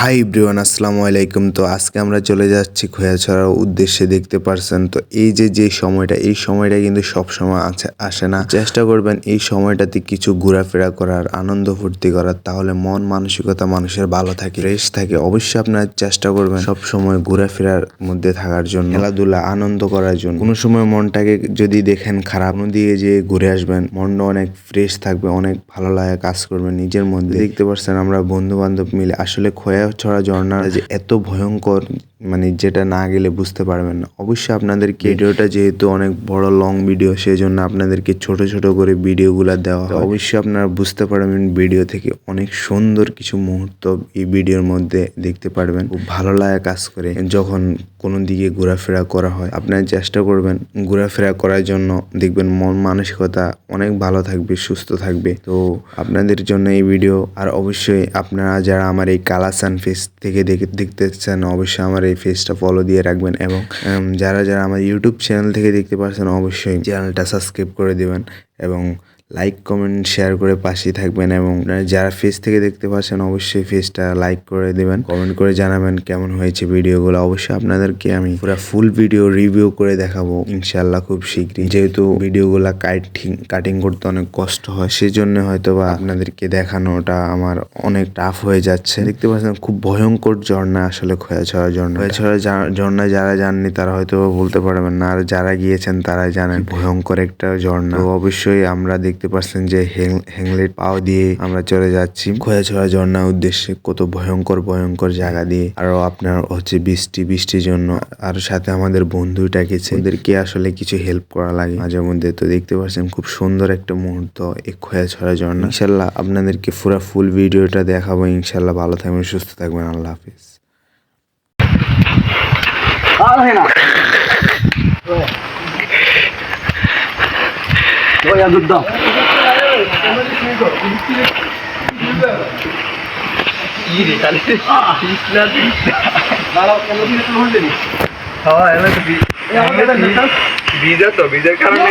Hi everyone, আসসালামু আলাইকুম। তো আজকে আমরা চলে যাচ্ছি খোয়াছড়ার উদ্দেশ্যে। দেখতে পারছেন তো এই সময়টা কিন্তু সব সময় আসে না। চেষ্টা করবেন এই সময়টাতে কিছু ঘোরাফেরা করার, আনন্দ ফুর্তি করার, তাহলে মন মানসিকতা মানুষের ভালো থাকে, ফ্রেশ থাকে। অবশ্যই আপনারা চেষ্টা করবেন সব সময় ঘোরাফেরার মধ্যে থাকার জন্য, খেলাধুলা আনন্দ করার জন্য। কোনো সময় মনটাকে যদি দেখেন খারাপ, দিয়ে যে ঘুরে আসবেন, মনটা অনেক ফ্রেশ থাকবে, অনেক ভালো লাগে কাজ করবেন নিজের মধ্যে। দেখতে পাচ্ছেন আমরা বন্ধু বান্ধব মিলে আসলে খোয়াছড়া ঝর্ণা যে এত ভয়ঙ্কর, মানে যেটা না গেলে বুঝতে পারবেন না। অবশ্যই আপনাদেরকে ভিডিওটা যেহেতু অনেক বড় লং ভিডিও, সেই জন্য আপনাদেরকে ছোট ছোট করে ভিডিওগুলো দেওয়া হয়। অবশ্যই আপনারা বুঝতে পারবেন ভিডিও থেকে অনেক সুন্দর কিছু মুহূর্ত এই ভিডিওর মধ্যে দেখতে পারবেন। খুব ভালো লাগে কাজ করে যখন কোনো দিকে ঘোরাফেরা করা হয়। আপনারা চেষ্টা করবেন ঘোরাফেরা করার জন্য, দেখবেন মন মানসিকতা অনেক ভালো থাকবে, সুস্থ থাকবে। তো আপনাদের জন্য এই ভিডিও। আর অবশ্যই আপনারা যারা আমার এই কালাসান ফেস থেকে দেখতেছেন, অবশ্যই আমার এই ফেসটা ফলো দিয়ে রাখবেন। এবং যারা আমার ইউটিউব চ্যানেল থেকে দেখতে পাচ্ছেন, অবশ্যই চ্যানেলটা সাবস্ক্রাইব করে দেবেন এবং লাইক কমেন্ট শেয়ার করে পাশেই থাকবেন। এবং যারা ফেস থেকে দেখতে পাচ্ছেন, অবশ্যই ফেসটা লাইক করে দেবেন, কমেন্ট করে জানাবেন কেমন হয়েছে ভিডিওগুলো। অবশ্যই আপনাদেরকে আমি পুরো ফুল ভিডিও রিভিউ করে দেখাবো ইনশাল্লাহ খুব শীঘ্রই। যেহেতু ভিডিওগুলো কাটিং করতে অনেক কষ্ট হয়, সেই জন্য হয়তো বা আপনাদেরকে দেখানোটা আমার অনেক টাফ হয়ে যাচ্ছে। দেখতে পাচ্ছেন খুব ভয়ঙ্কর ঝর্ণা আসলে খোয়াছড়া ঝর্ণা। খোয়াছড়া ঝর্ণা যারা জাননি তারা হয়তো বলতে পারবেন না, আর যারা গিয়েছেন তারা জানেন ভয়ঙ্কর একটা ঝর্ণা। তো অবশ্যই আমরা দেখতে পাচ্ছেন যে হ্যাংলেট পাও দিয়ে আমরা চলে যাচ্ছি খোয়াছড়া ঝর্ণার উদ্দেশ্যে। কত ভয়ঙ্কর জায়গা দিয়ে। আরো আপনার হচ্ছে বৃষ্টির জন্য, আর সাথে আমাদের বন্ধুটা গেছে, ওদেরকে আসলে কিছু হেল্প করা লাগে মাঝে মধ্যে। তো দেখতে পাচ্ছেন খুব সুন্দর একটা মুহূর্ত এই খোয়াছড়া ঝর্ণা। ইনশাল্লাহ আপনাদেরকে পুরো ফুল ভিডিওটা দেখাবো। ইনশাল্লাহ ভালো থাকবেন, সুস্থ থাকবেন। আল্লাহ হাফিজ। ভিজা তো ভিজার কারণে